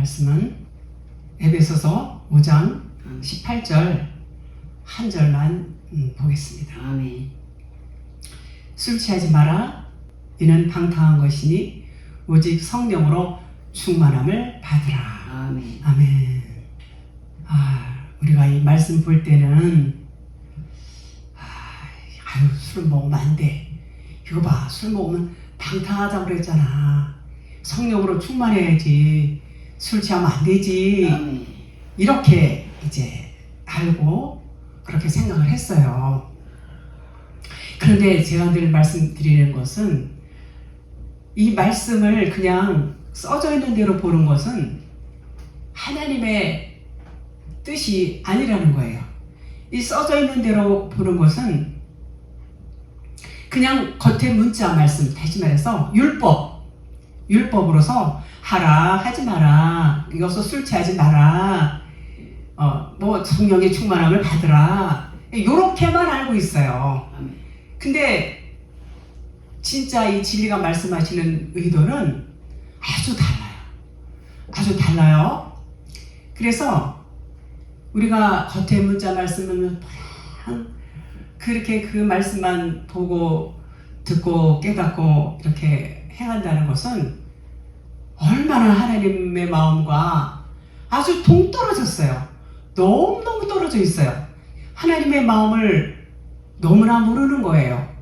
말씀은 에베소서 5장 18절 한 절만 보겠습니다. 아멘. 술 취하지 마라. 이는 방탕한 것이니 오직 성령으로 충만함을 받으라. 아멘. 아멘. 우리가 이 말씀 볼 때는 술 먹으면 안 돼. 이거 봐, 술 먹으면 방탕하다고 그랬잖아. 성령으로 충만해야지. 술 취하면 안 되지. 아멘. 이렇게 이제 알고 그렇게 생각을 했어요. 그런데 제가 늘 말씀드리는 것은 이 말씀을 그냥 써져 있는 대로 보는 것은 하나님의 뜻이 아니라는 거예요. 이 써져 있는 대로 보는 것은 그냥 겉에 문자 말씀, 다시 말해서 율법으로서 하라, 하지 마라, 이것도 술 취하지 마라, 뭐 성령의 충만함을 받으라, 요렇게만 알고 있어요. 근데 진짜 이 진리가 말씀하시는 의도는 아주 달라요. 그래서 우리가 겉에 문자 말씀은 그냥 그렇게 그 말씀만 보고 듣고 깨닫고 이렇게 행한다는 것은 얼마나 하나님의 마음과 아주 동떨어졌어요. 너무너무 떨어져 있어요. 하나님의 마음을 너무나 모르는 거예요.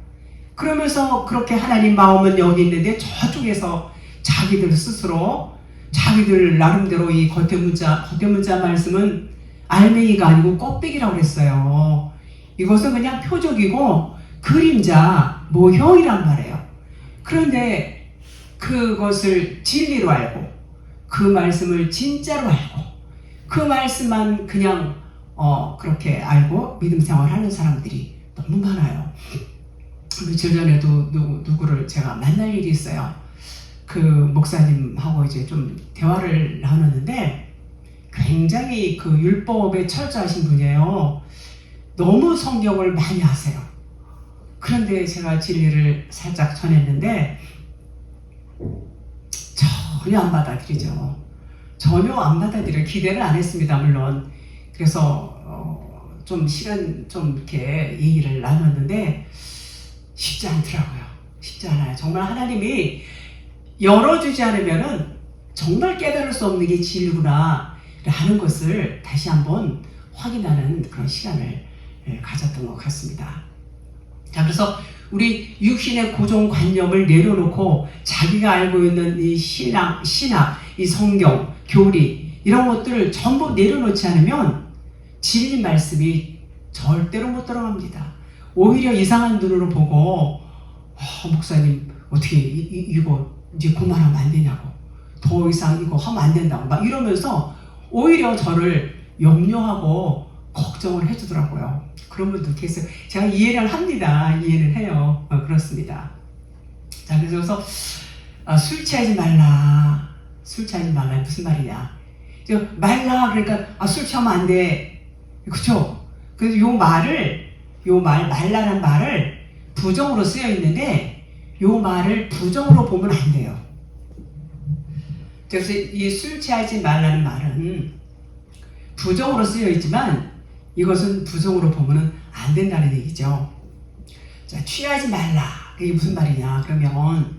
그러면서 그렇게 하나님 마음은 여기 있는데 저쪽에서 자기들 스스로 자기들 나름대로 이 겉에 문자 말씀은 알맹이가 아니고 껍데기라고 했어요. 이것은 그냥 표적이고 그림자, 모형이란 말이에요. 그런데 그것을 진리로 알고 그 말씀을 진짜로 알고 그 말씀만 그냥 그렇게 알고 믿음 생활하는 사람들이 너무 많아요. 며칠 전에도 누구를 제가 만날 일이 있어요. 그 목사님하고 이제 좀 대화를 나눴는데 굉장히 그 율법에 철저하신 분이에요. 너무 성경을 많이 아세요. 그런데 제가 진리를 살짝 전했는데 전혀 안 받아들이죠. 전혀 안 받아들여요. 기대를 안 했습니다, 물론. 그래서 좀 시간 좀 이렇게 얘기를 나눴는데 쉽지 않더라고요. 쉽지 않아요. 정말 하나님이 열어주지 않으면은 정말 깨달을 수 없는 게 진리구나 라는 것을 다시 한번 확인하는 그런 시간을 가졌던 것 같습니다. 자, 그래서 우리 육신의 고정관념을 내려놓고 자기가 알고 있는 이 신학, 이 성경, 교리 이런 것들을 전부 내려놓지 않으면 진리 말씀이 절대로 못 들어갑니다. 오히려 이상한 눈으로 보고 목사님 어떻게 이거 이제 그만하면 안 되냐고, 더 이상 이거 하면 안 된다고 막 이러면서 오히려 저를 염려하고 걱정을 해주더라고요. 그런 분도 계세요. 제가 이해를 합니다. 이해를 해요. 그렇습니다. 자, 그래서 술 취하지 말라. 술 취하지 말라 무슨 말이냐? 말라 그러니까 술 취하면 안 돼. 그렇죠? 그래서 말라는 말을 부정으로 쓰여 있는데 요 말을 부정으로 보면 안 돼요. 그래서 이 술 취하지 말라는 말은 부정으로 쓰여 있지만 이것은 부정으로 보면 안 된다는 얘기죠. 자, 취하지 말라. 그게 무슨 말이냐? 그러면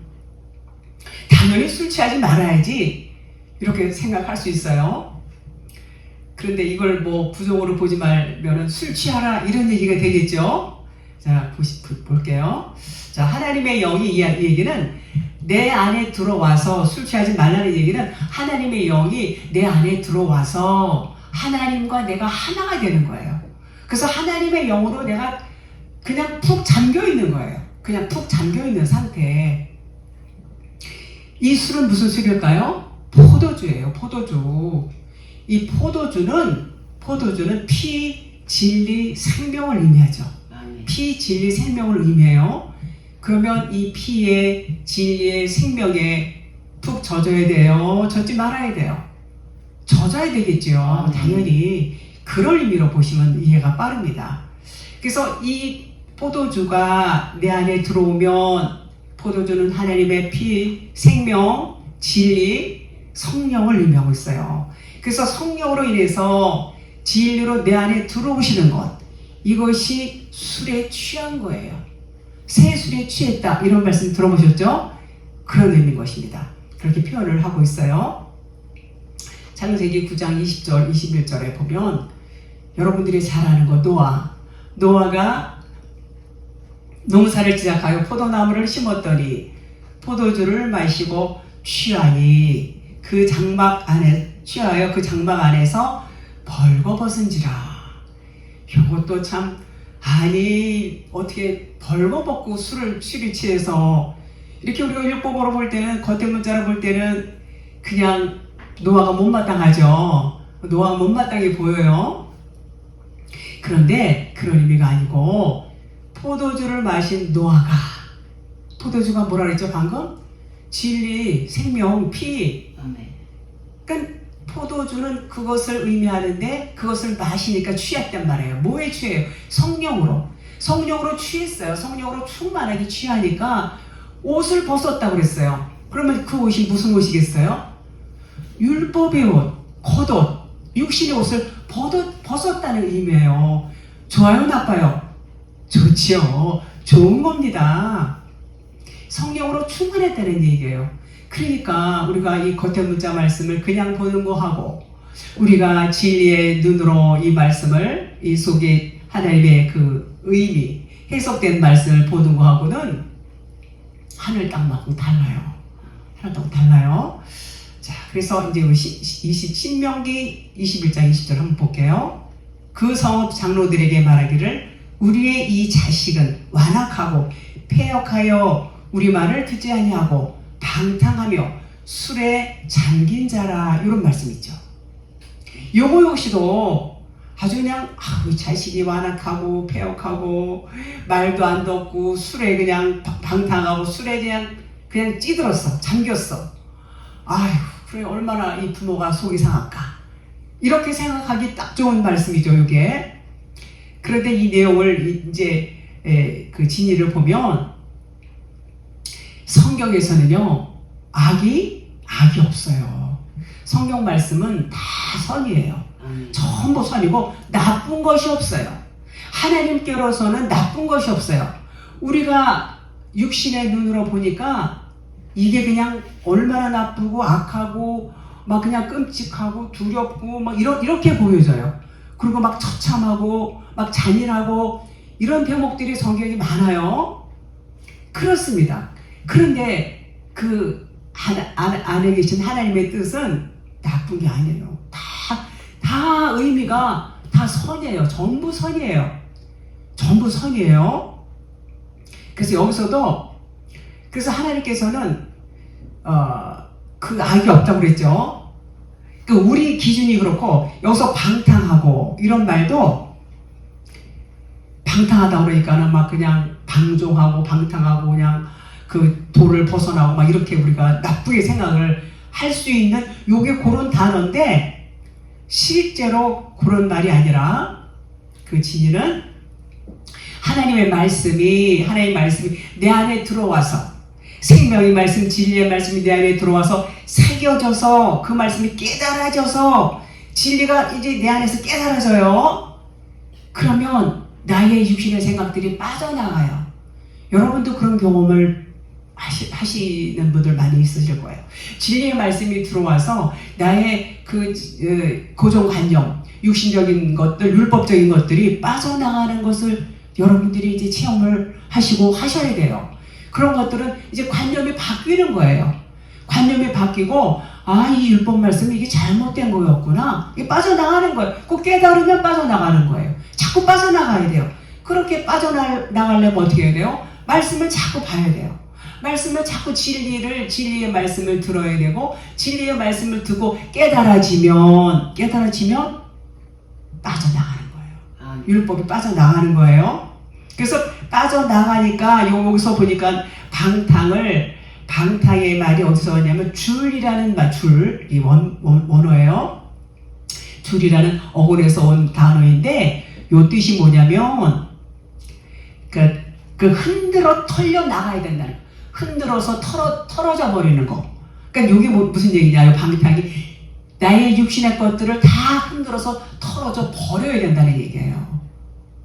당연히 술 취하지 말아야지 이렇게 생각할 수 있어요. 그런데 이걸 뭐 부정으로 보지 말면은 술 취하라 이런 얘기가 되겠죠. 자, 볼게요. 자, 하나님의 영이 이 얘기는 내 안에 들어와서 술 취하지 말라는 얘기는 하나님의 영이 내 안에 들어와서 하나님과 내가 하나가 되는 거예요. 그래서 하나님의 영으로 내가 그냥 푹 잠겨 있는 거예요. 그냥 푹 잠겨 있는 상태. 이 술은 무슨 술일까요? 포도주예요. 포도주. 이 포도주는 피, 진리, 생명을 의미하죠. 피, 진리, 생명을 의미해요. 그러면 이 피에, 진리에, 생명에 푹 젖어야 돼요? 젖지 말아야 돼요? 젖어야 되겠죠. 당연히 그럴 의미로 보시면 이해가 빠릅니다. 그래서 이 포도주가 내 안에 들어오면 포도주는 하나님의 피, 생명, 진리, 성령을 의미하고 있어요. 그래서 성령으로 인해서 진리로 내 안에 들어오시는 것, 이것이 술에 취한 거예요. 새 술에 취했다, 이런 말씀 들어보셨죠? 그런 의미인 것입니다. 그렇게 표현을 하고 있어요. 창세기 9장 20절 21절에 보면 여러분들이 잘 아는 거, 노아가 농사를 시작하여 포도나무를 심었더니 포도주를 마시고 취하니 그 장막 안에 취하여 그 장막 안에서 벌거벗은지라. 이것도 참, 아니 어떻게 벌거벗고 술을 취해서, 이렇게 우리가 율법으로 볼 때는, 겉에 문자로 볼 때는 그냥 노아가 못마땅하죠. 노아가 못마땅해 보여요. 그런데 그런 의미가 아니고, 포도주를 마신 노아가, 포도주가 뭐라 그랬죠 방금? 진리, 생명, 피. 그러니까 포도주는 그것을 의미하는데, 그것을 마시니까 취했단 말이에요. 뭐에 취해요? 성령으로 취했어요. 성령으로 충만하게 취하니까 옷을 벗었다고 그랬어요. 그러면 그 옷이 무슨 옷이겠어요? 율법의 옷, 겉옷, 육신의 옷을 벗었다는 의미예요. 좋아요, 나빠요? 좋지요. 좋은 겁니다. 성령으로 충만했다는 얘기예요. 그러니까 우리가 이 겉에 문자 말씀을 그냥 보는 거 하고, 우리가 진리의 눈으로 이 말씀을, 이 속에 하나님의 그 의미, 해석된 말씀을 보는 거 하고는 하늘 땅만큼 달라요. 하늘 땅 달라요. 자, 그래서 이제 신명기 21장 20절 한번 볼게요. 그 성읍 장로들에게 말하기를 우리의 이 자식은 완악하고 패역하여 우리 말을 듣지 아니하고 방탕하며 술에 잠긴 자라, 이런 말씀 있죠. 요거 역시도 아주 그냥 자식이 완악하고 패역하고 말도 안 듣고 술에 그냥 방탕하고 술에 그냥 찌들었어, 잠겼어. 아휴, 그래 얼마나 이 부모가 속이 상할까, 이렇게 생각하기 딱 좋은 말씀이죠 이게. 그런데 이 내용을 이제 그 진리를 보면 성경에서는요 악이 없어요. 성경 말씀은 다 선이에요. 전부 선이고 나쁜 것이 없어요. 하나님께로서는 나쁜 것이 없어요. 우리가 육신의 눈으로 보니까 이게 그냥 얼마나 나쁘고 악하고 막 그냥 끔찍하고 두렵고 막 이렇게 보여져요. 그리고 막 처참하고 막 잔인하고 이런 대목들이 성경이 많아요. 그렇습니다. 그런데 그 안에 계신 하나님의 뜻은 나쁜 게 아니에요. 다 의미가 다 선이에요. 전부 선이에요. 전부 선이에요. 그래서 여기서도, 그래서 하나님께서는 그 악이 없다고 그랬죠. 그 우리 기준이 그렇고, 여기서 방탕하고 이런 말도, 방탕하다 그러니까는 막 그냥 방종하고 방탕하고 그냥 그 도를 벗어나고 막 이렇게 우리가 나쁘게 생각을 할 수 있는 요게 그런 단어인데, 실제로 그런 말이 아니라 그 진리는 하나님의 말씀이 내 안에 들어와서, 생명의 말씀, 진리의 말씀이 내 안에 들어와서 새겨져서 그 말씀이 깨달아져서 진리가 이제 내 안에서 깨달아져요. 그러면 나의 육신의 생각들이 빠져나가요. 여러분도 그런 경험을 하시는 분들 많이 있으실 거예요. 진리의 말씀이 들어와서 나의 그 고정관념, 육신적인 것들, 율법적인 것들이 빠져나가는 것을 여러분들이 이제 체험을 하시고 하셔야 돼요. 그런 것들은 이제 관념이 바뀌는 거예요. 관념이 바뀌고, 이 율법 말씀이 이게 잘못된 거였구나. 이게 빠져나가는 거예요. 꼭 깨달으면 빠져나가는 거예요. 자꾸 빠져나가야 돼요. 그렇게 빠져나가려면 어떻게 해야 돼요? 말씀을 자꾸 봐야 돼요. 말씀을 자꾸 진리의 말씀을 들어야 되고, 진리의 말씀을 듣고 깨달아지면 빠져나가는 거예요. 율법이 빠져나가는 거예요. 그래서 빠져나가니까 여기서 보니까 방탕의 말이 어디서 왔냐면 줄이라는 말, 이 원어예요. 줄이라는 어근에서 온 단어인데, 요 뜻이 뭐냐면 그 흔들어 털려 나가야 된다는, 흔들어서 털어져 버리는 거. 그러니까 이게 무슨 얘기냐? 방탕이 나의 육신의 것들을 다 흔들어서 털어져 버려야 된다는 얘기예요.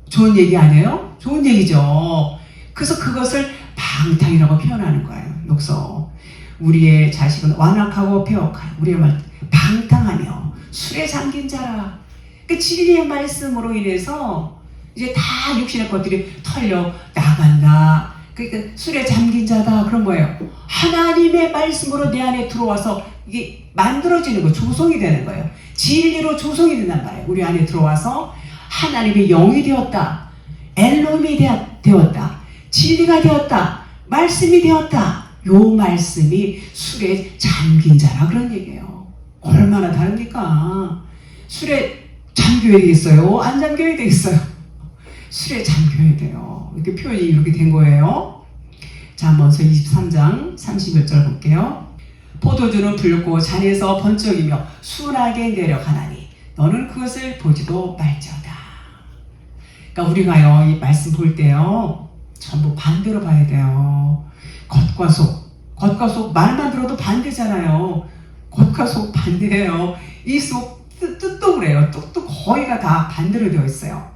좋은 얘기 아니에요? 좋은 얘기죠. 그래서 그것을 방탕이라고 표현하는 거예요. 여기서 우리의 자식은 완악하고 폐역하여 우리의 말 방탕하며 술에 잠긴 자라. 그 진리의 말씀으로 인해서 이제 다 육신의 것들이 털려 나간다. 그러니까 술에 잠긴 자다 그런 거예요. 하나님의 말씀으로 내 안에 들어와서 이게 만들어지는 거, 조성이 되는 거예요. 진리로 조성이 된단 말이에요. 우리 안에 들어와서 하나님의 영이 되었다. 엘로힘이 되었다. 진리가 되었다. 말씀이 되었다. 요 말씀이 술에 잠긴 자라 그런 얘기예요. 얼마나 다릅니까? 술에 잠겨야 되겠어요? 안 잠겨야 되겠어요? 술에 잠겨야 돼요. 이렇게 표현이 이렇게 된 거예요. 자, 먼저 23장 31절 볼게요. 포도주는 붉고 잔에서 번쩍이며 순하게 내려가나니 너는 그것을 보지도 말지어다. 그러니까 우리가요, 이 말씀 볼 때요, 전부 반대로 봐야 돼요. 겉과 속 말만 들어도 반대잖아요. 겉과 속 반대예요. 이 속 뜻도 그래요. 뜻도 거의가 다 반대로 되어 있어요.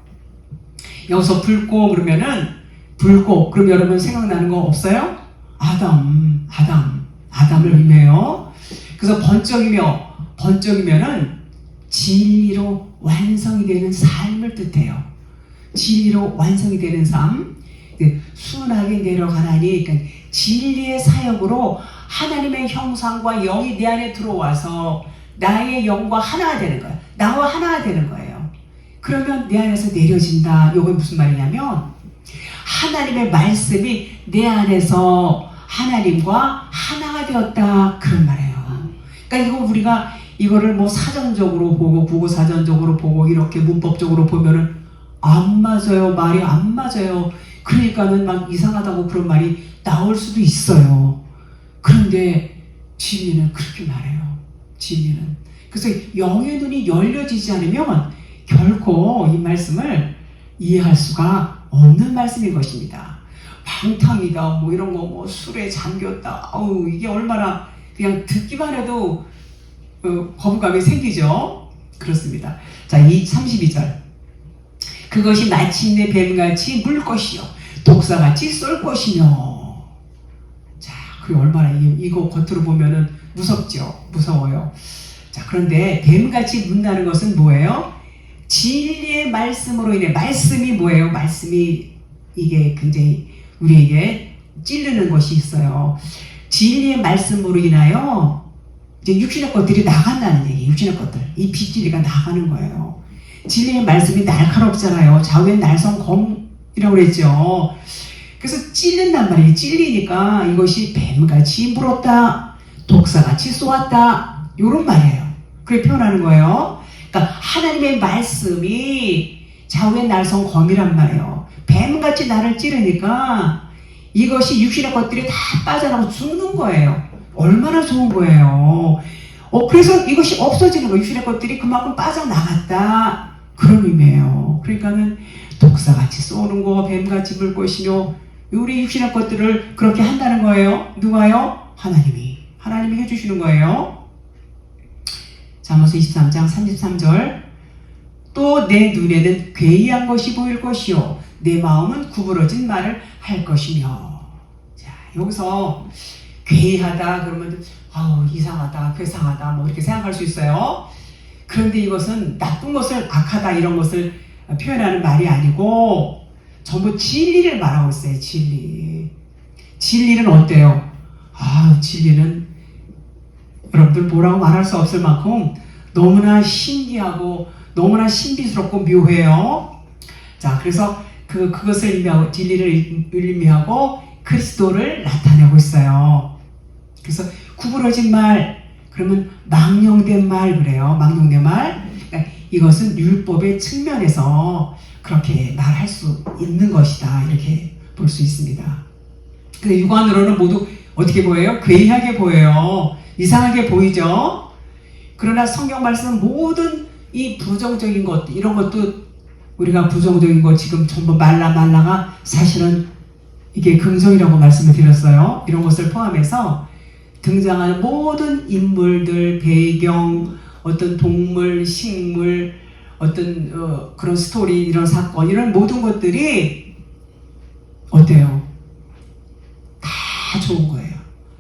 여기서 붉고 그럼 여러분 생각나는 거 없어요? 아담을 의미해요. 그래서 번쩍이면은 진리로 완성이 되는 삶을 뜻해요. 진리로 완성이 되는 삶. 순하게 내려가나니, 그러니까 진리의 사역으로 하나님의 형상과 영이 내 안에 들어와서 나의 영과 하나가 되는 거예요. 나와 하나가 되는 거예요. 그러면 내 안에서 내려진다. 이게 무슨 말이냐면 하나님의 말씀이 내 안에서 하나님과 하나가 되었다 그런 말이에요. 그러니까 이거 우리가 이거를 뭐 사전적으로 보고 국어사전적으로 보고 이렇게 문법적으로 보면은 안 맞아요. 말이 안 맞아요. 그러니까는 막 이상하다고 그런 말이 나올 수도 있어요. 그런데 진리는 그렇게 말해요. 진리는. 그래서 영의 눈이 열려지지 않으면 결코 이 말씀을 이해할 수가 없는 말씀인 것입니다. 방탕이다, 뭐 이런 거, 뭐 술에 잠겼다. 이게 얼마나 그냥 듣기만 해도 거부감이 생기죠. 그렇습니다. 자, 이 32절. 그것이 마침내 뱀같이 물 것이요 독사같이 쏠 것이며. 자, 그게 얼마나 이거 겉으로 보면은 무섭죠. 무서워요. 자, 그런데 뱀같이 문다는 것은 뭐예요? 진리의 말씀으로 인해, 말씀이 뭐예요? 말씀이 이게 굉장히 우리에게 찌르는 것이 있어요. 진리의 말씀으로 인하여 이제 육신의 것들이 나간다는 얘기. 육신의 것들, 이 빗질리가 나가는 거예요. 진리의 말씀이 날카롭잖아요. 좌우엔 날선 검이라고 그랬죠. 그래서 찔른단 말이에요. 찔리니까 이것이 뱀같이 물었다, 독사같이 쏘았다, 이런 말이에요. 그렇게 표현하는 거예요. 그러니까 하나님의 말씀이 좌우엔 날선 검이란 말이에요. 뱀같이 나를 찌르니까 이것이 육신의 것들이 다 빠져나가고 죽는 거예요. 얼마나 좋은 거예요. 그래서 이것이 없어지는 거예요. 육신의 것들이 그만큼 빠져나갔다. 그런 의미예요. 그러니까는 독사같이 쏘는 거, 뱀같이 물 것이며, 우리 육신의 것들을 그렇게 한다는 거예요. 누가요? 하나님이 해주시는 거예요. 잠언서 23장 33절. 또 내 눈에는 괴이한 것이 보일 것이요 내 마음은 구부러진 말을 할 것이며. 자, 여기서 괴이하다 그러면 이상하다, 괴상하다 뭐 이렇게 생각할 수 있어요. 그런데 이것은 나쁜 것을, 악하다 이런 것을 표현하는 말이 아니고 전부 진리를 말하고 있어요. 진리는 어때요? 진리는 여러분들 뭐라고 말할 수 없을 만큼 너무나 신기하고 너무나 신비스럽고 묘해요. 자, 그래서 그것을 의미하고, 진리를 의미하고 그리스도를 나타내고 있어요. 그래서 구부러진 말, 그러면 망령된 말 그래요. 망령된 말. 그러니까 이것은 율법의 측면에서 그렇게 말할 수 있는 것이다. 이렇게 볼 수 있습니다. 근데 육안으로는 모두 어떻게 보여요? 괴이하게 보여요. 이상하게 보이죠? 그러나 성경 말씀은 모든 이 부정적인 것, 이런 것도 우리가 부정적인 것 지금 전부 말라가 사실은 이게 긍정이라고 말씀을 드렸어요. 이런 것을 포함해서 등장하는 모든 인물들, 배경, 어떤 동물, 식물, 어떤 그런 스토리, 이런 사건, 이런 모든 것들이 어때요? 다 좋은 거예요.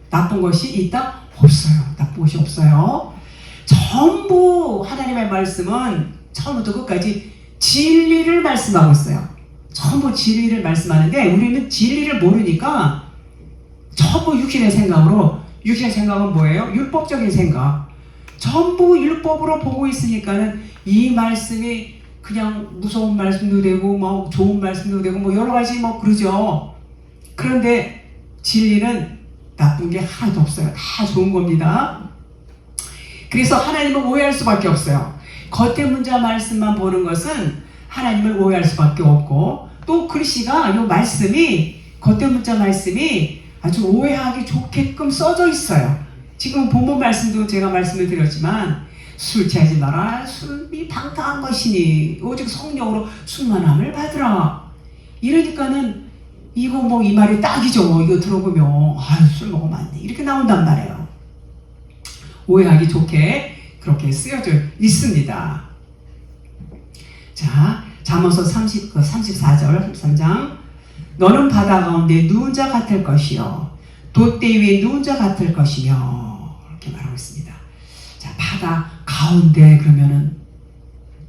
나쁜 것이 있다? 없어요. 나쁜 것이 없어요. 전부 하나님의 말씀은 처음부터 끝까지 진리를 말씀하고 있어요. 전부 진리를 말씀하는데 우리는 진리를 모르니까 전부 육신의 생각은 뭐예요? 율법적인 생각. 전부 율법으로 보고 있으니까는 이 말씀이 그냥 무서운 말씀도 되고 뭐 좋은 말씀도 되고 뭐 여러 가지 뭐 그러죠. 그런데 진리는 나쁜 게 하나도 없어요. 다 좋은 겁니다. 그래서 하나님을 오해할 수밖에 없어요. 겉의 문자 말씀만 보는 것은 하나님을 오해할 수밖에 없고, 또 글씨가, 이 말씀이, 겉의 문자 말씀이 아주 오해하기 좋게끔 써져 있어요. 지금 본문 말씀도 제가 말씀을 드렸지만, 술 취하지 마라. 술이 방탕한 것이니 오직 성령으로 충만함을 받으라. 이러니까는 이거 뭐 이 말이 딱이죠. 이거 들어보면 술 먹으면 안 돼. 이렇게 나온단 말이에요. 오해하기 좋게 그렇게 쓰여져 있습니다. 자, 잠언서 34절 33장 너는 바다 가운데 누운 자 같을 것이요 돛대 위에 누운 자 같을 것이며 이렇게 말하고 있습니다. 자, 바다 가운데 그러면은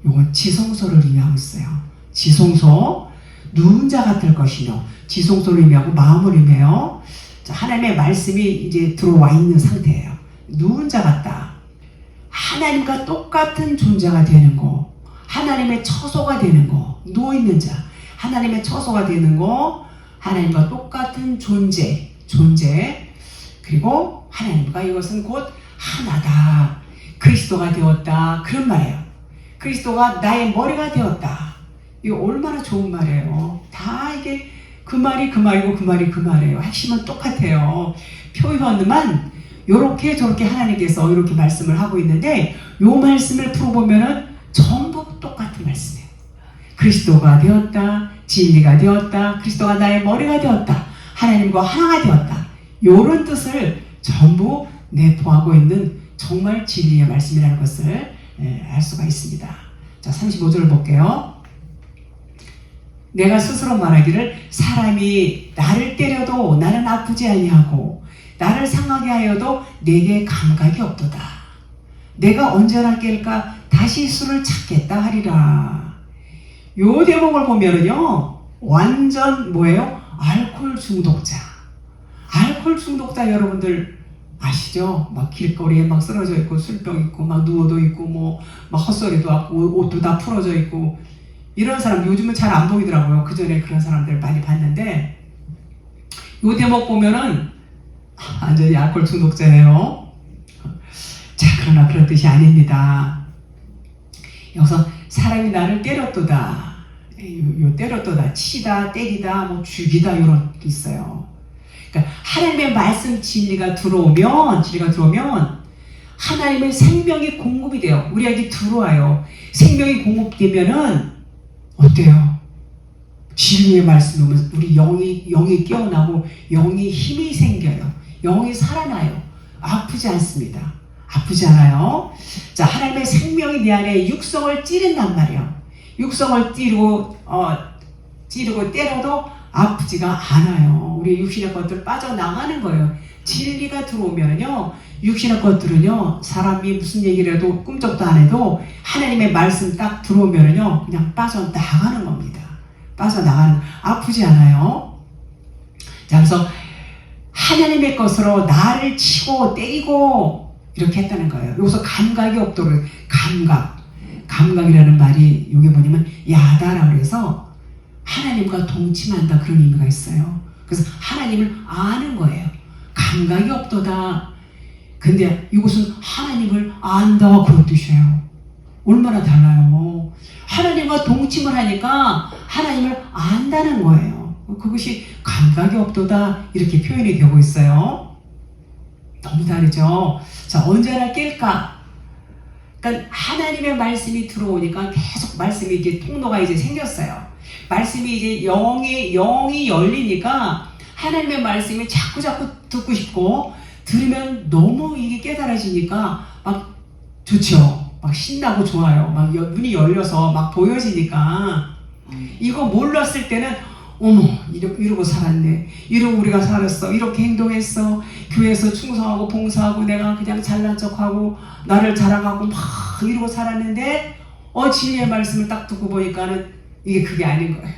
요건 지성소를 의미하고 있어요. 지성소 누운 자 같을 것이며 지성소를 의미하고 마음을 의미해요. 자, 하나님의 말씀이 이제 들어와 있는 상태예요. 누운 자 같다. 하나님과 똑같은 존재가 되는 거, 하나님의 처소가 되는 거, 누워있는 자, 하나님의 처소가 되는 거, 하나님과 똑같은 존재, 그리고 하나님과 이것은 곧 하나다. 그리스도가 되었다. 그런 말이에요. 그리스도가 나의 머리가 되었다. 이거 얼마나 좋은 말이에요. 다 이게 그 말이 그 말이고 그 말이 그 말이에요. 핵심은 똑같아요. 표현만 요렇게 저렇게 하나님께서 이렇게 말씀을 하고 있는데 요 말씀을 풀어보면은 전부 똑같은 말씀이에요. 그리스도가 되었다. 진리가 되었다. 그리스도가 나의 머리가 되었다. 하나님과 하나가 되었다. 요런 뜻을 전부 내포하고 있는 정말 진리의 말씀이라는 것을 알 수가 있습니다. 자, 35절을 볼게요. 내가 스스로 말하기를 사람이 나를 때려도 나는 아프지 아니하고 나를 상하게 하여도 내게 감각이 없도다. 내가 언제나 깰까 다시 술을 찾겠다 하리라. 요 대목을 보면은요 완전 뭐예요? 알코올 중독자. 알코올 중독자 여러분들 아시죠? 막 길거리에 막 쓰러져 있고 술병 있고 막 누워도 있고 뭐 막 헛소리도 하고 옷도 다 풀어져 있고 이런 사람 요즘은 잘 안 보이더라고요. 그 전에 그런 사람들 많이 봤는데 요 대목 보면은 완전히 알코올 중독자예요. 자, 그러나 그런 뜻이 아닙니다. 여기서 사람이 나를 때렸도다. 요 때렸도다, 치다, 때리다, 뭐 죽이다 이런 게 있어요. 그러니까 하나님의 말씀 진리가 들어오면 하나님의 생명이 공급이 돼요. 우리에게 들어와요. 생명이 공급되면은 어때요? 진리의 말씀이면 우리 영이 깨어나고 영이 힘이 생겨요. 영이 살아나요. 아프지 않습니다. 아프지 않아요. 자, 하나님의 생명이 내 안에 육성을 찌른단 말이에요. 육성을 찌르고 때려도 아프지가 않아요. 우리 육신의 것들 빠져나가는 거예요. 진리가 들어오면요, 육신의 것들은요, 사람이 무슨 얘기를 해도 꿈쩍도 안 해도 하나님의 말씀 딱 들어오면요, 그냥 빠져나가는 겁니다. 빠져나가는, 아프지 않아요. 자, 그래서 하나님의 것으로 나를 치고 때리고 이렇게 했다는 거예요. 여기서 감각이 없도록, 감각이라는 말이 여기 뭐냐면 야다라고 해서 하나님과 동침한다 그런 의미가 있어요. 그래서 하나님을 아는 거예요. 감각이 없도다. 근데 이것은 하나님을 안다 그런 뜻이에요. 얼마나 달라요. 하나님과 동침을 하니까 하나님을 안다는 거예요. 그것이 감각이 없도다 이렇게 표현이 되고 있어요. 너무 다르죠. 자, 언제나 깰까? 그러니까 하나님의 말씀이 들어오니까 계속 말씀이 이게 통로가 이제 생겼어요. 말씀이 이제 영이 열리니까 하나님의 말씀이 자꾸 듣고 싶고 들으면 너무 이게 깨달아지니까 막 좋죠. 막 신나고 좋아요. 막 눈이 열려서 막 보여지니까. 이거 몰랐을 때는 어머 이러고 살았네. 이러고 우리가 살았어. 이렇게 행동했어. 교회에서 충성하고 봉사하고 내가 그냥 잘난 척하고 나를 자랑하고 막 이러고 살았는데 진리의 말씀을 딱 듣고 보니까는 이게 그게 아닌 거예요.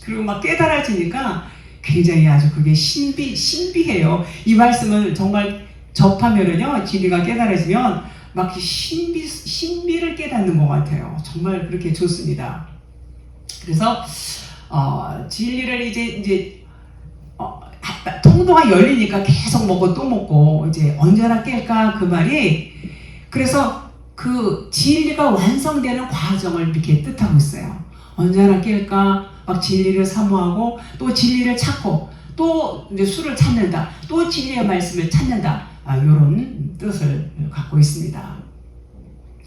그리고 막 깨달아지니까 굉장히 아주 그게 신비해요. 이 말씀을 정말 접하면은요, 진리가 깨달아지면 막 신비를 깨닫는 것 같아요. 정말 그렇게 좋습니다. 그래서 진리를 이제 통로가 열리니까 계속 먹고 또 먹고 이제 언제나 깰까 그 말이, 그래서 그 진리가 완성되는 과정을 이렇게 뜻하고 있어요. 언제나 깰까 막 진리를 사모하고 또 진리를 찾고 또 이제 수를 찾는다. 또 진리의 말씀을 찾는다. 이런 뜻을 갖고 있습니다.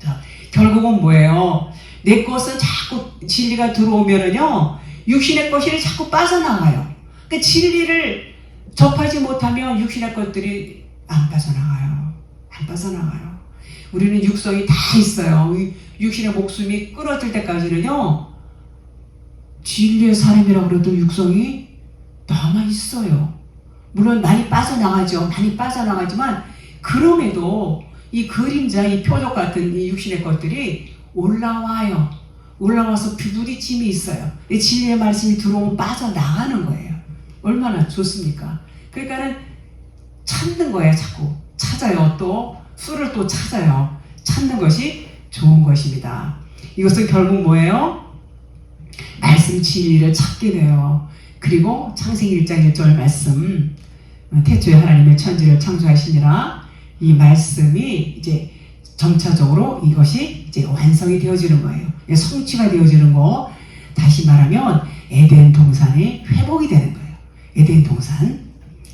자, 결국은 뭐예요? 내 것은 자꾸 진리가 들어오면은요, 육신의 것이 자꾸 빠져나가요. 그러니까 진리를 접하지 못하면 육신의 것들이 안 빠져나가요. 안 빠져나가요. 우리는 육성이 다 있어요. 육신의 목숨이 끊어질 때까지는요, 진리의 사람이라고 그래도 육성이 남아 있어요. 물론 많이 빠져나가죠. 많이 빠져나가지만 그럼에도 이 그림자, 이 표적 같은 이 육신의 것들이 올라와요. 올라와서 부딪힘이 있어요. 진리의 말씀이 들어오면 빠져나가는 거예요. 얼마나 좋습니까? 그러니까는 찾는 거예요. 자꾸 찾아요. 또 수를 또 찾아요. 찾는 것이 좋은 것입니다. 이것은 결국 뭐예요? 말씀 진리를 찾게 돼요. 그리고 창세기 1장 1절 말씀, 태초에 하나님의 천지를 창조하시니라, 이 말씀이 이제 점차적으로 이것이 이제 완성이 되어지는 거예요. 성취가 되어지는 거, 다시 말하면 에덴 동산의 회복이 되는 거예요. 에덴 동산,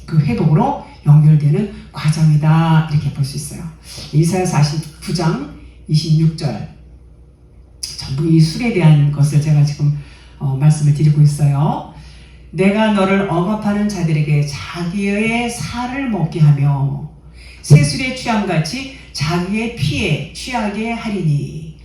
그 회복으로 연결되는 과정이다, 이렇게 볼 수 있어요. 이사야 49장 26절, 전부 이 술에 대한 것을 제가 지금 말씀을 드리고 있어요. 내가 너를 억압하는 자들에게 자기의 살을 먹게 하며 새술에 취함같이 자기의 피에 취하게 하리니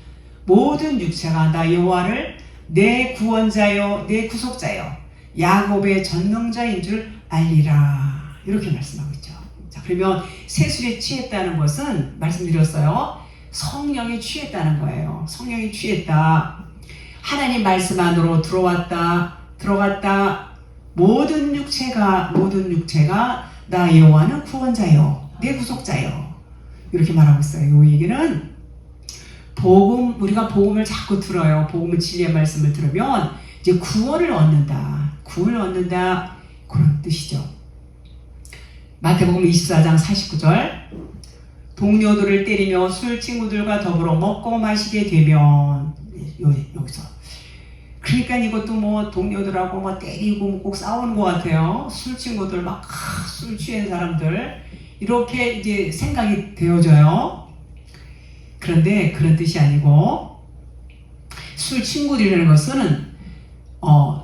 모든 육체가 나 여호와를 내 구원자요 내 구속자요 야곱의 전능자인 줄 알리라, 이렇게 말씀하고 있죠. 자, 그러면 새술에 취했다는 것은 말씀드렸어요. 성령에 취했다는 거예요. 성령에 취했다. 하나님 말씀 안으로 들어갔다. 모든 육체가 나 여호와는 구원자요 내 구속자요, 이렇게 말하고 있어요. 이 얘기는 우리가 복음을 자꾸 들어요. 복음을, 진리의 말씀을 들으면 이제 구원을 얻는다 그런 뜻이죠. 마태복음 24장 49절, 동료들을 때리며 술 친구들과 더불어 먹고 마시게 되면, 여기서 그러니까 이것도 뭐 동료들하고 뭐 때리고 꼭 싸우는 것 같아요. 술 친구들 막 술 취한 사람들, 이렇게 이제 생각이 되어져요. 그런데 그런 뜻이 아니고, 술 친구들이라는 것은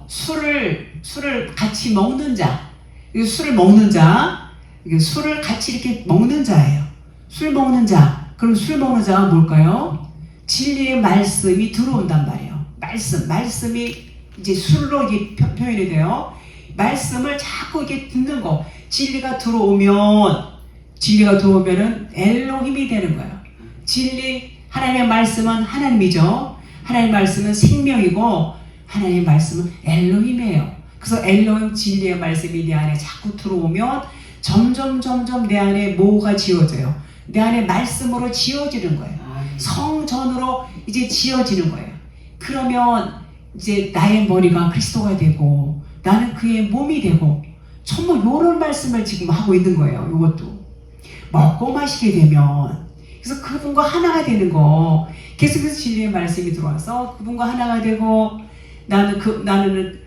술을 같이 먹는 자, 술을 먹는 자, 술을 같이 이렇게 먹는 자예요. 술 먹는 자. 그럼 술 먹는 자가 뭘까요? 진리의 말씀이 들어온단 말이에요. 말씀이 이제 술로 이게 표현이 돼요. 말씀을 자꾸 이렇게 듣는 거. 진리가 들어오면은 엘로힘이 되는 거예요. 하나님의 말씀은 하나님이죠. 하나님의 말씀은 생명이고 하나님의 말씀은 엘로힘이에요. 그래서 엘로힘 진리의 말씀이 내 안에 자꾸 들어오면 점점 내 안에 뭐가 지어져요. 내 안에 말씀으로 지어지는 거예요. 성전으로 이제 지어지는 거예요. 그러면 이제 나의 머리가 그리스도가 되고 나는 그의 몸이 되고, 전부 이런 말씀을 지금 하고 있는 거예요. 이것도 먹고 마시게 되면, 그래서 그분과 하나가 되는 거, 계속해서 진리의 말씀이 들어와서 그분과 하나가 되고, 나는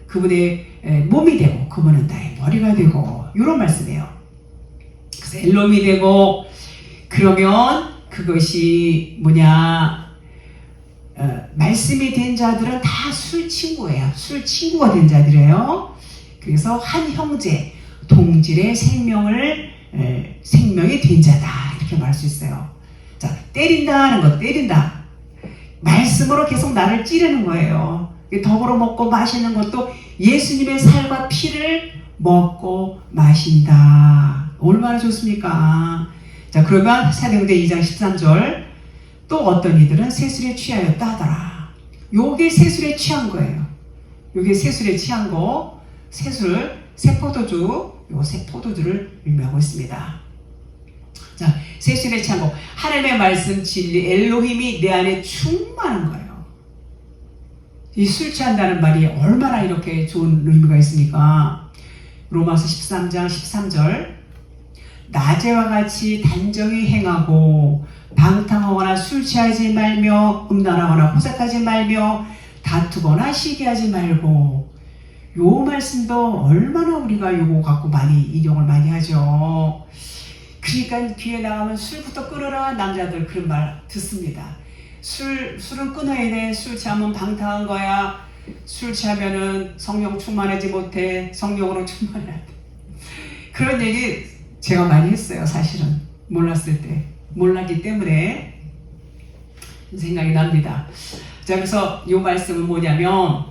그분의 몸이 되고 그분은 나의 머리가 되고, 이런 말씀이에요. 그래서 엘롬이 되고, 그러면 그것이 뭐냐, 말씀이 된 자들은 다 술 친구예요. 술 친구가 된 자들이에요. 그래서 한 형제, 동질의 생명을 생명이 된 자다 이렇게 말할 수 있어요. 자, 때린다는 거, 때린다. 말씀으로 계속 나를 찌르는 거예요. 더불어 먹고 마시는 것도 예수님의 살과 피를 먹고 마신다. 얼마나 좋습니까? 자, 그러면 사도행전 2장 13절 또 어떤 이들은 세술에 취하였다 하더라. 요게 세술에 취한 거예요. 요게 세술에 취한 거, 세술, 세포도주, 요 세포도주를 의미하고 있습니다. 자, 세술에 취한 거, 하나님의 말씀, 진리, 엘로힘이 내 안에 충만한 거예요. 이 술 취한다는 말이 얼마나 이렇게 좋은 의미가 있습니까? 로마서 13장 13절 낮에와 같이 단정히 행하고 방탕하거나 술 취하지 말며 음란하거나 호색하지 말며 다투거나 시기하지 말고, 요 말씀도 얼마나 우리가 요거 갖고 많이 인용을 많이 하죠. 그러니까 귀에 나가면 술부터 끊으라 남자들 그런 말 듣습니다. 술은 끊어야 돼. 술 취하면 방탕한 거야. 술 취하면은 성령 충만하지 못해. 성령으로 충만해야 돼. 그런 얘기 제가 많이 했어요. 사실은 몰랐을 때, 몰랐기 때문에 생각이 납니다. 자, 그래서 이 말씀은 뭐냐면,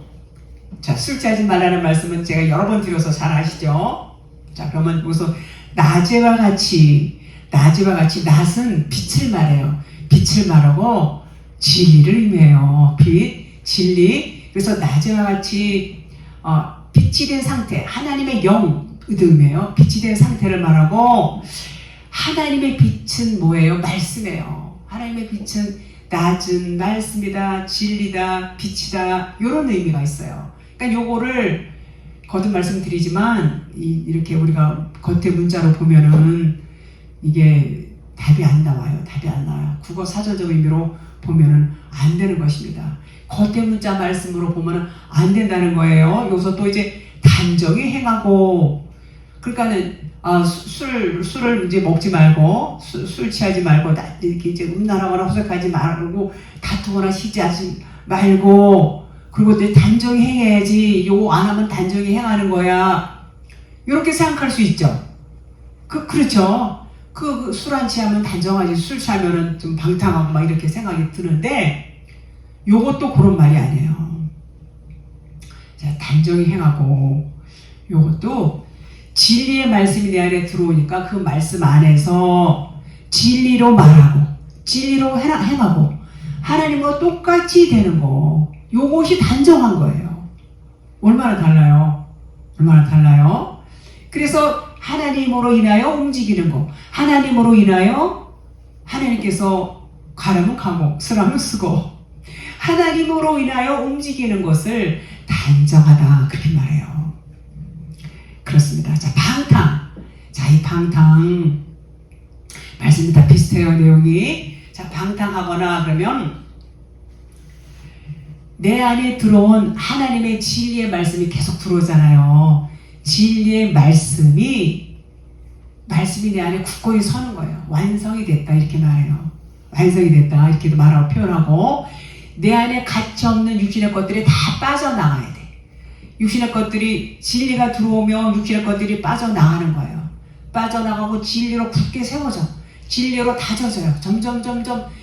자, 술 취하지 말라는 말씀은 제가 여러 번 드려서 잘 아시죠? 자, 그러면 우선 낮에와 같이, 낮은 빛을 말해요. 빛을 말하고 진리를 의미해요. 빛, 진리. 그래서 낮에와 같이 빛이 된 상태, 하나님의 영을 의미해요. 빛이 된 상태를 말하고, 하나님의 빛은 뭐예요? 말씀이에요. 하나님의 빛은 낮은 말씀이다, 진리다, 빛이다, 이런 의미가 있어요. 그러니까 요거를 거듭 말씀드리지만 이렇게 우리가 겉에 문자로 보면은 이게 답이 안 나와요. 답이 안 나와요. 국어 사전적 의미로 보면은 안 되는 것입니다. 겉에 문자 말씀으로 보면은 안 된다는 거예요. 여기서 또 이제 단정히 행하고, 그러니까는 술을 이제 먹지 말고, 술 취하지 말고, 이렇게 이제 음란하거나 호색하지 말고, 다투거나 시기하지 말고, 그리고 이제 단정히 행해야지. 요거 안 하면 단정히 행하는 거야. 이렇게 생각할 수 있죠. 그렇죠. 술 안 취하면 단정하지, 술 취하면은 좀 방탕하고 막 이렇게 생각이 드는데, 요것도 그런 말이 아니에요. 자, 단정히 행하고, 요것도 진리의 말씀이 내 안에 들어오니까 그 말씀 안에서 진리로 말하고, 진리로 행하고, 하나님과 똑같이 되는 거. 요것이 단정한 거예요. 얼마나 달라요? 얼마나 달라요? 그래서 하나님으로 인하여 움직이는 거. 하나님으로 인하여 하나님께서 가라면 가고 쓰라면 쓰고, 하나님으로 인하여 움직이는 것을 단정하다 그렇게 말해요. 그렇습니다. 자, 방탕. 자, 이 방탕 말씀이 다 비슷해요, 내용이. 자, 방탕하거나 그러면 내 안에 들어온 하나님의 진리의 말씀이 계속 들어오잖아요. 진리의 말씀이 내 안에 굳건히 서는 거예요. 완성이 됐다 이렇게 말해요. 완성이 됐다 이렇게도 말하고 표현하고, 내 안에 가치없는 육신의 것들이 다 빠져나가야 돼. 육신의 것들이, 진리가 들어오면 육신의 것들이 빠져나가는 거예요. 빠져나가고 진리로 굳게 세워져. 진리로 다져져요. 점점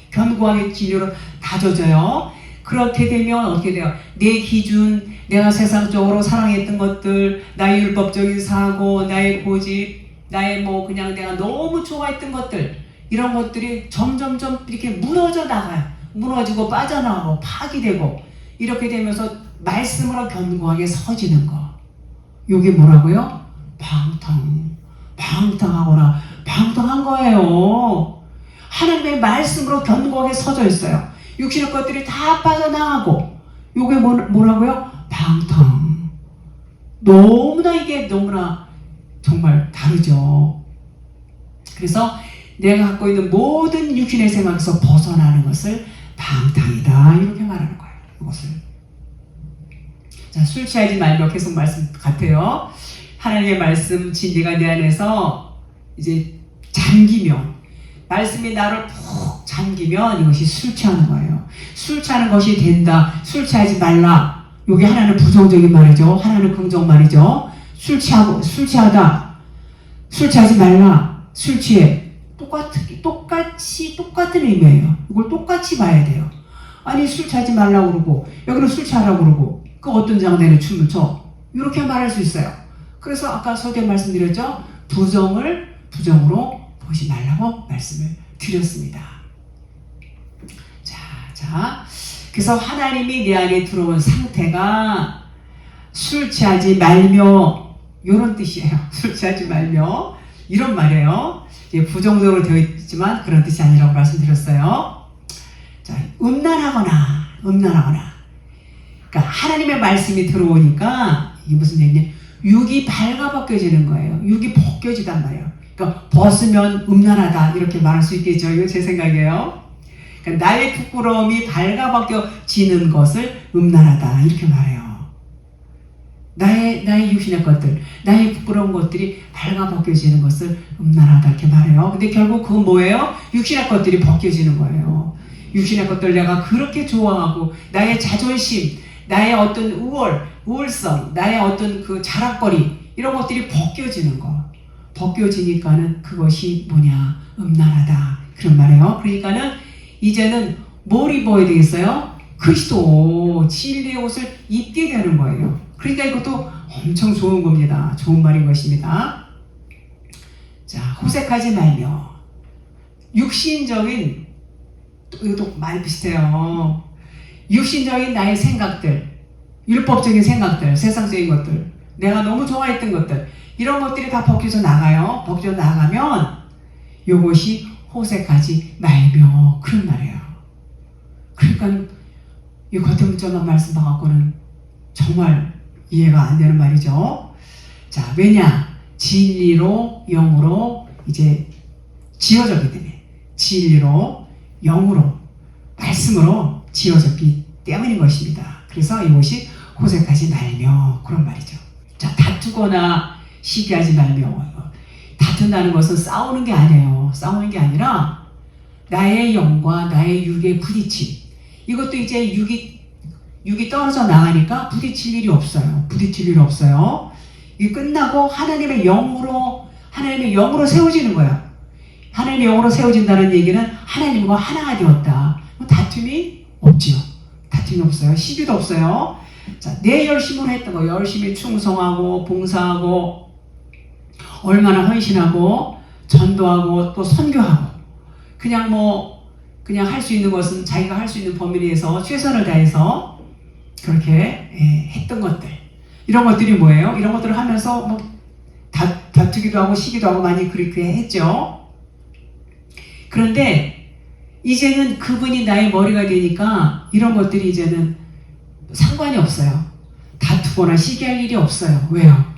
견고하게 진리로 다져져요. 그렇게 되면 어떻게 돼요? 내 기준, 내가 세상적으로 사랑했던 것들, 나의 율법적인 사고, 나의 고집, 나의 그냥 내가 너무 좋아했던 것들, 이런 것들이 점점 이렇게 무너져 나가요. 무너지고 빠져나가고 파기되고, 이렇게 되면서 말씀으로 견고하게 서지는 거. 이게 뭐라고요? 방탕하거나 방탕한 거예요. 하나님의 말씀으로 견고하게 서져 있어요. 육신의 것들이 다 빠져나가고, 이게 뭐라고요? 방탕. 이게 너무나 정말 다르죠. 그래서 내가 갖고 있는 모든 육신의 생각에서 벗어나는 것을 방탕이다 이렇게 말하는 거예요. 이것을. 자, 술 취하지 말며 계속 말씀 같아요. 하나님의 말씀 진리가 내 안에서 이제 잠기면, 말씀이 나를 푹 잠기면 이것이 술 취하는 거예요. 술 취하는 것이 된다. 술 취하지 말라. 이게 하나는 부정적인 말이죠. 하나는 긍정 말이죠. 술 취하다. 술 취하지 말라. 술 취해. 똑같은 의미예요. 이걸 똑같이 봐야 돼요. 아니, 술 취하지 말라고 그러고, 여기는 술 취하라고 그러고, 그 어떤 장단에 춤을 춰. 이렇게 말할 수 있어요. 그래서 아까 설교 말씀드렸죠? 부정을 부정으로 보지 말라고 말씀을 드렸습니다. 자. 그래서 하나님이 내 안에 들어온 상태가 술 취하지 말며, 이런 뜻이에요. 술 취하지 말며. 이런 말이에요. 부정적으로 되어 있지만 그런 뜻이 아니라고 말씀드렸어요. 자, 음란하거나. 그러니까 하나님의 말씀이 들어오니까 이게 무슨 얘기냐? 육이 발가벗겨지는 거예요. 육이 벗겨지단 말이에요. 그러니까 벗으면 음란하다 이렇게 말할 수 있겠죠. 이거 제 생각이에요. 그러니까 나의 부끄러움이 발가벗겨지는 것을 음란하다 이렇게 말해요. 나의 육신의 것들, 나의 부끄러운 것들이 발가벗겨지는 것을 음란하다 이렇게 말해요. 근데 결국 그건 뭐예요? 육신의 것들이 벗겨지는 거예요. 육신의 것들 내가 그렇게 좋아하고 나의 자존심, 나의 어떤 우월성, 나의 어떤 그 자랑거리 이런 것들이 벗겨지는 거. 벗겨지니까는 그것이 뭐냐? 음란하다. 그런 말이에요. 그러니까는 이제는 뭘 입어야 되겠어요? 그리스도 진리의 옷을 입게 되는 거예요. 그러니까 이것도 엄청 좋은 겁니다. 좋은 말인 것입니다. 자, 호색하지 말며. 육신적인, 이것도 많이 비슷해요. 육신적인 나의 생각들, 율법적인 생각들, 세상적인 것들, 내가 너무 좋아했던 것들, 이런 것들이 다 벗겨져 나가요. 벗겨져 나가면 이것이 호색하지 말며 그런 말이에요. 그러니까 이 겉에 문자만 말씀 봐갖고는 정말 이해가 안 되는 말이죠. 자, 왜냐? 진리로 영으로 이제 지어졌기 때문에 진리로 영으로 말씀으로 지어졌기 때문인 것입니다. 그래서 이것이 호색하지 말며 그런 말이죠. 자, 다투거나 시기하지 말며. 다툰다는 것은 싸우는 게 아니에요. 싸우는 게 아니라 나의 영과 나의 육의 부딪힘. 이것도 이제 육이 떨어져 나가니까 부딪힐 일이 없어요. 이게 끝나고 하나님의 영으로 세워지는 거야. 하나님의 영으로 세워진다는 얘기는 하나님과 하나가 되었다. 다툼이 없지요. 다툼이 없어요. 시비도 없어요. 자, 내 열심으로 했던 거, 열심히 충성하고 봉사하고 얼마나 헌신하고 전도하고 또 선교하고 그냥 할 수 있는 것은 자기가 할 수 있는 범위 내에서 최선을 다해서 그렇게 했던 것들, 이런 것들이 뭐예요? 이런 것들을 하면서 다투기도 하고 시기도 하고 많이 그렇게 했죠. 그런데 이제는 그분이 나의 머리가 되니까 이런 것들이 이제는 상관이 없어요. 다투거나 시기할 일이 없어요. 왜요?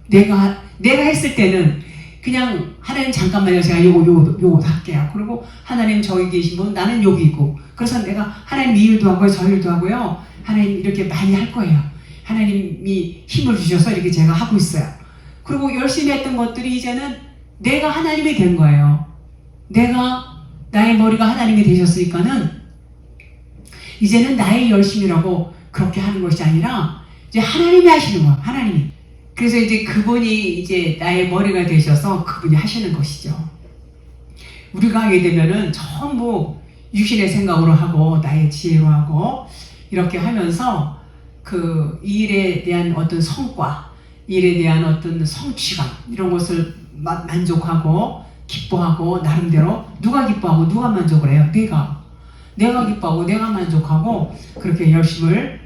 내가 했을 때는 그냥 하나님 잠깐만요. 제가 요거 할게요. 그리고 하나님 저기 계신 분, 나는 여기 있고. 그래서 내가 하나님 이 일도 하고요. 저 일도 하고요. 하나님 이렇게 많이 할 거예요. 하나님이 힘을 주셔서 이렇게 제가 하고 있어요. 그리고 열심히 했던 것들이 이제는 내가 하나님이 된 거예요. 나의 머리가 하나님이 되셨으니까는 이제는 나의 열심이라고 그렇게 하는 것이 아니라 이제 하나님이 하시는 거예요. 하나님이. 그래서 이제 그분이 이제 나의 머리가 되셔서 그분이 하시는 것이죠. 우리가 하게 되면은 전부 육신의 생각으로 하고 나의 지혜로 하고 이렇게 하면서 그 일에 대한 어떤 성과, 일에 대한 어떤 성취감 이런 것을 만족하고 기뻐하고 나름대로 누가 기뻐하고 누가 만족을 해요? 내가 기뻐하고 내가 만족하고 그렇게 열심을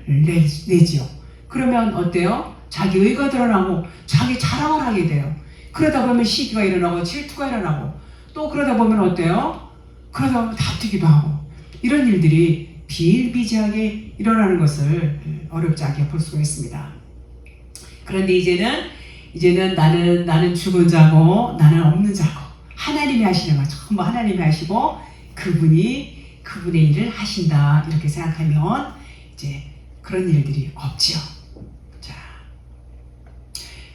내지요. 그러면 어때요? 자기 의가 드러나고 자기 자랑을 하게 돼요. 그러다 보면 시기가 일어나고 질투가 일어나고 또 그러다 보면 어때요? 그러다 보면 다투기도 하고 이런 일들이 비일비재하게 일어나는 것을 어렵지 않게 볼 수가 있습니다. 그런데 이제는 나는 죽은 자고 나는 없는 자고 하나님이 하시는 거 전부 하나님이 하시고 그분의 일을 하신다 이렇게 생각하면 이제 그런 일들이 없지요.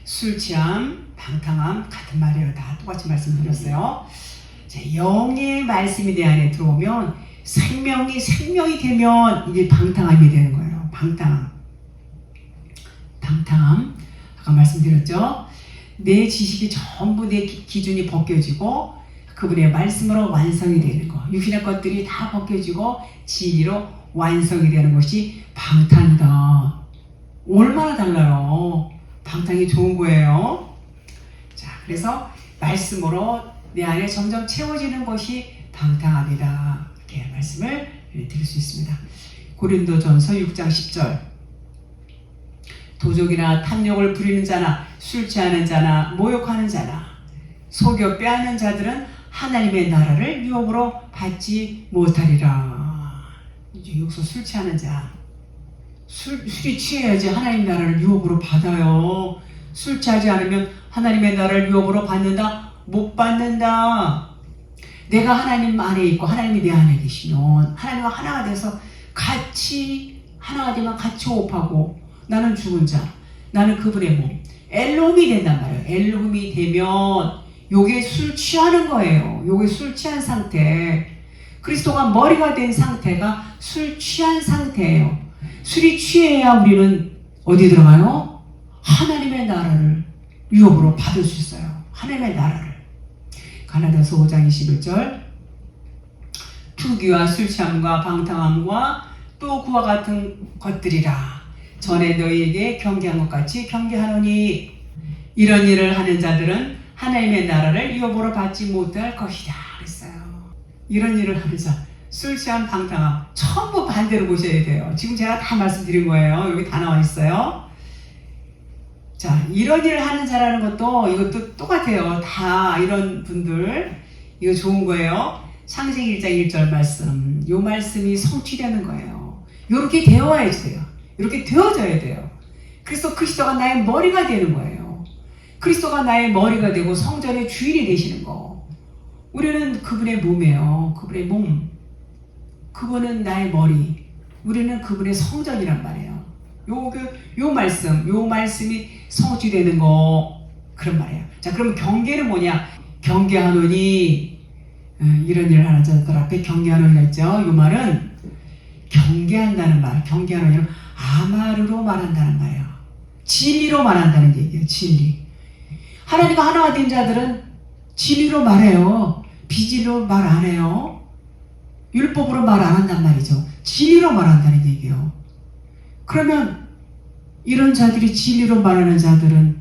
술 취함, 방탕함 같은 말이에요. 다 똑같이 말씀드렸어요. 자, 영의 말씀이 내 안에 들어오면 생명이 되면 이게 방탕함이 되는 거예요. 방탕함. 아까 말씀드렸죠. 내 지식이 전부 내 기준이 벗겨지고 그분의 말씀으로 완성이 되는 거. 육신의 것들이 다 벗겨지고 진리로 완성이 되는 것이 방탕이다. 얼마나 달라요. 방탕이 좋은 거예요. 자, 그래서 말씀으로 내 안에 점점 채워지는 것이 방탕함이다. 이렇게 말씀을 드릴 수 있습니다. 고린도전서 6장 10절. 도적이나 탐욕을 부리는 자나 술 취하는 자나 모욕하는 자나 속여 빼앗는 자들은 하나님의 나라를 유업으로 받지 못하리라. 이제 여기서 술 취하는 자, 술이 취해야지 하나님 나라를 유업으로 받아요. 술 취하지 않으면 하나님의 나라를 유업으로 받는다? 못 받는다. 내가 하나님 안에 있고 하나님이 내 안에 계시면 하나님과 하나가 돼서 같이 하나가 되면 같이 호흡하고 나는 죽은 자, 나는 그분의 몸, 엘로힘이 된단 말이에요. 엘로힘이 되면 요게 술 취하는 거예요. 요게 술 취한 상태. 그리스도가 머리가 된 상태가 술 취한 상태예요. 술이 취해야 우리는 어디 들어가요? 하나님의 나라를 유업으로 받을 수 있어요. 하나님의 나라를. 가나다서 5장 21절. 투기와 술 취함과 방탕함과 또 그와 같은 것들이라. 전에 너희에게 경계한 것 같이 경계하노니 이런 일을 하는 자들은 하나님의 나라를 유업으로 받지 못할 것이다. 그랬어요. 이런 일을 하는 자, 술 취한 방탕함 전부 반대로 보셔야 돼요. 지금 제가 다 말씀드린 거예요. 여기 다 나와 있어요. 자, 이런 일을 하는 자라는 것도 이것도 똑같아요. 다 이런 분들 이거 좋은 거예요. 창세기 1장 1절 말씀, 이 말씀이 성취되는 거예요. 이렇게 되어야 돼요. 이렇게 되어져야 돼요. 그래서 그리스도가 나의 머리가 되는 거예요. 그리스도가 나의 머리가 되고 성전의 주인이 되시는 거. 우리는 그분의 몸이에요. 그분의 몸. 그분은 나의 머리. 우리는 그분의 성전이란 말이에요. 요 말씀이 성취되는 거 그런 말이에요. 자, 그럼 경계는 뭐냐? 경계하노니 이런 일을 하는 자들 앞에 경계하노니 했죠. 요 말은 경계한다는 말. 경계하노니는 아마르로 말한다는 말이에요. 진리로 말한다는 얘기예요. 진리. 하나님과 하나가 된 자들은 진리로 말해요. 비진리로 말 안 해요. 율법으로 말 안 한단 말이죠. 진리로 말한다는 얘기예요. 그러면 이런 자들이 진리로 말하는 자들은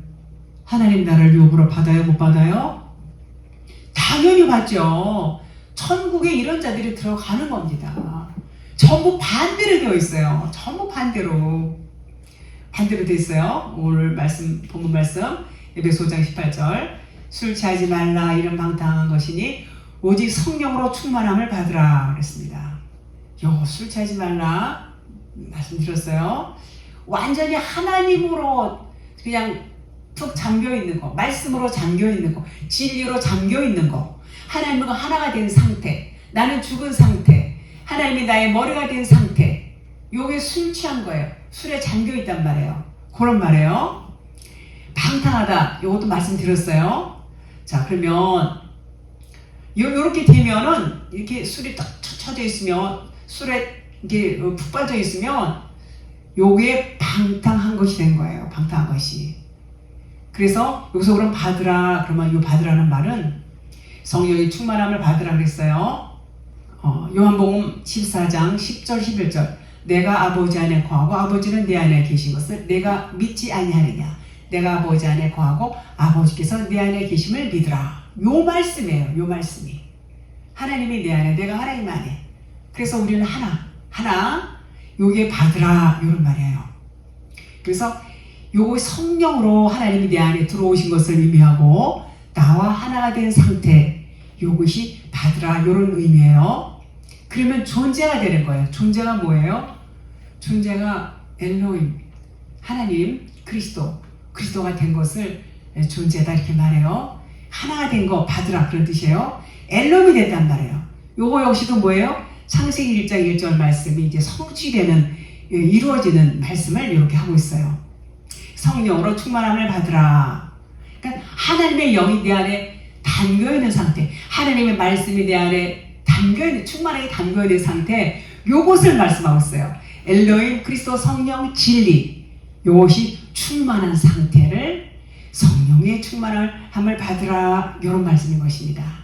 하나님 나라를 유업으로 받아요? 못 받아요? 당연히 받죠. 천국에 이런 자들이 들어가는 겁니다. 전부 반대로 되어 있어요. 전부 반대로 되어 있어요. 오늘 본문 말씀 에베소 5장 18절. 술 취하지 말라 이런 방탕한 것이니 오직 성령으로 충만함을 받으라 그랬습니다. 술 취하지 말라 말씀드렸어요. 완전히 하나님으로 그냥 툭 잠겨 있는 거, 말씀으로 잠겨 있는 거, 진리로 잠겨 있는 거, 하나님과 하나가 된 상태, 나는 죽은 상태, 하나님이 나의 머리가 된 상태, 요게 술 취한 거예요. 술에 잠겨 있단 말이에요. 그런 말이에요. 방탕하다, 요것도 말씀드렸어요. 자, 그러면 요렇게 되면은 이렇게 술이 딱 쳐져 있으면, 술에 이게 푹 빠져 있으면 요게 방탕한 것이 된 거예요. 방탕한 것이. 그래서 여기서 그럼 받으라. 그러면 요 받으라는 말은 성령의 충만함을 받으라 그랬어요. 요한복음 14장 10절 11절. 내가 아버지 안에 거하고 아버지는 내 안에 계신 것을 내가 믿지 아니하느냐. 내가 아버지 안에 거하고 아버지께서 내 안에 계심을 믿으라. 요 말씀이에요. 요 말씀이. 하나님이 내 안에, 내가 하나님 안에. 그래서 우리는 하나. 요게 받으라. 요런 말이에요. 그래서 요거 성령으로 하나님이 내 안에 들어오신 것을 의미하고 나와 하나가 된 상태, 요것이 받으라. 요런 의미예요. 그러면 존재가 되는 거예요. 존재가 뭐예요? 존재가 엘로힘, 하나님, 그리스도가 된 것을 존재다 이렇게 말해요. 하나가 된 거 받으라 그런 뜻이에요. 엘로힘이 됐단 말이에요. 요거 역시도 뭐예요? 창세기 1장 1절 말씀이 이제 성취되는, 이루어지는 말씀을 이렇게 하고 있어요. 성령으로 충만함을 받으라. 그러니까 하나님의 영이 내 안에 담겨있는 상태, 하나님의 말씀이 내 안에 담겨있는, 충만하게 담겨있는 상태, 요것을 말씀하고 있어요. 엘로힘, 그리스도, 성령, 진리, 요것이 충만한 상태를 성령의 충만함을 받으라 이런 말씀인 것입니다.